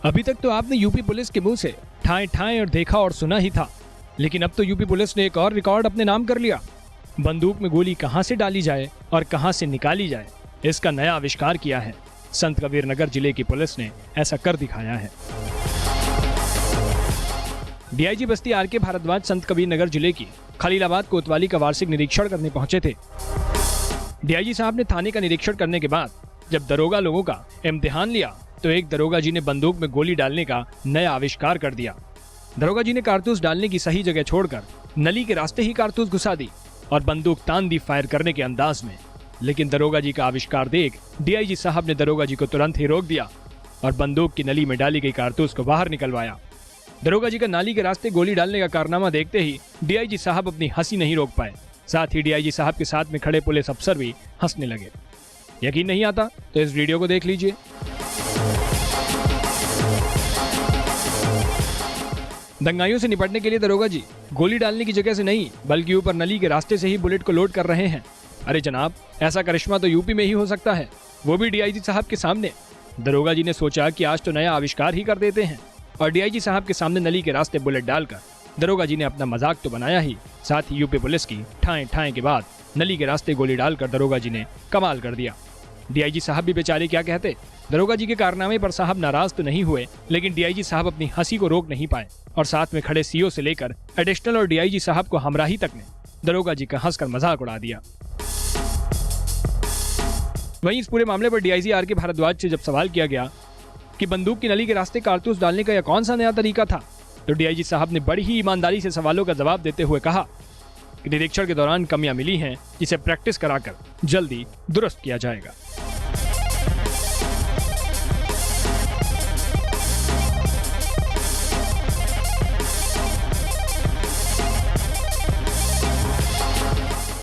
अभी तक तो आपने यूपी पुलिस के मुंह से ठाएं ठाएं और देखा और सुना ही था, लेकिन अब तो यूपी पुलिस ने एक और रिकॉर्ड अपने नाम कर लिया। बंदूक में गोली कहां से डाली जाए और कहां से निकाली जाए, इसका नया आविष्कार किया है। संत कबीर नगर जिले की पुलिस ने ऐसा कर दिखाया है। डीआईजी बस्ती आर के भारद्वाज संत कबीर नगर जिले की खलीलाबाद कोतवाली का वार्षिक निरीक्षण करने पहुंचे थे। डीआईजी साहब ने थाने का निरीक्षण करने के बाद जब दरोगा लोगों का इम्तिहान लिया तो एक दरोगा जी ने बंदूक में गोली डालने का नया आविष्कार कर दिया। दरोगा जी ने कारतूस डालने की सही जगह छोड़कर नली के रास्ते ही कारतूस घुसा दी और बंदूक तान दी फायर करने के अंदाज में। लेकिन दरोगा जी का आविष्कार देख डीआईजी साहब ने दरोगा जी को तुरंत ही रोक दिया और बंदूक की नली में डाली गई कारतूस को बाहर निकलवाया। दरोगा जी का नाली के रास्ते गोली डालने का कारनामा देखते ही डीआईजी साहब अपनी हंसी नहीं रोक पाए। साथ ही डीआईजी साहब के साथ में खड़े पुलिस अफसर भी हंसने लगे। यकीन नहीं आता तो इस वीडियो को देख लीजिए। दंगाइयों से निपटने के लिए दरोगा जी गोली डालने की जगह से नहीं बल्कि ऊपर नली के रास्ते से ही बुलेट को लोड कर रहे हैं। अरे जनाब, ऐसा करिश्मा तो यूपी में ही हो सकता है, वो भी डीआईजी साहब के सामने। दरोगा जी ने सोचा कि आज तो नया आविष्कार ही कर देते हैं और डीआईजी साहब के सामने नली के रास्ते बुलेट डालकर दरोगा जी ने अपना मजाक तो बनाया ही, साथ ही यूपी पुलिस की ठाएं ठाएं के बाद नली के रास्ते गोली डालकर दरोगा जी ने कमाल कर दिया। डीआईजी साहब भी बेचारे क्या कहते। दरोगा जी के कारनामे पर साहब नाराज तो नहीं हुए, लेकिन डीआईजी साहब अपनी हंसी को रोक नहीं पाए और साथ में खड़े सीओ से लेकर एडिशनल और डीआईजी साहब को हमराही तक ने दरोगा जी का हंसकर मजाक उड़ा दिया। वहीं इस पूरे मामले पर डीआईजी आर के भारद्वाज से जब सवाल किया गया कि बंदूक की नली के रास्ते कारतूस डालने का यह कौन सा नया तरीका था, तो डीआईजी साहब ने बड़ी ही ईमानदारी से सवालों का जवाब देते हुए कहा कि निरीक्षण के दौरान कमियां मिली हैं, जिसे प्रैक्टिस कराकर जल्दी दुरुस्त किया जाएगा।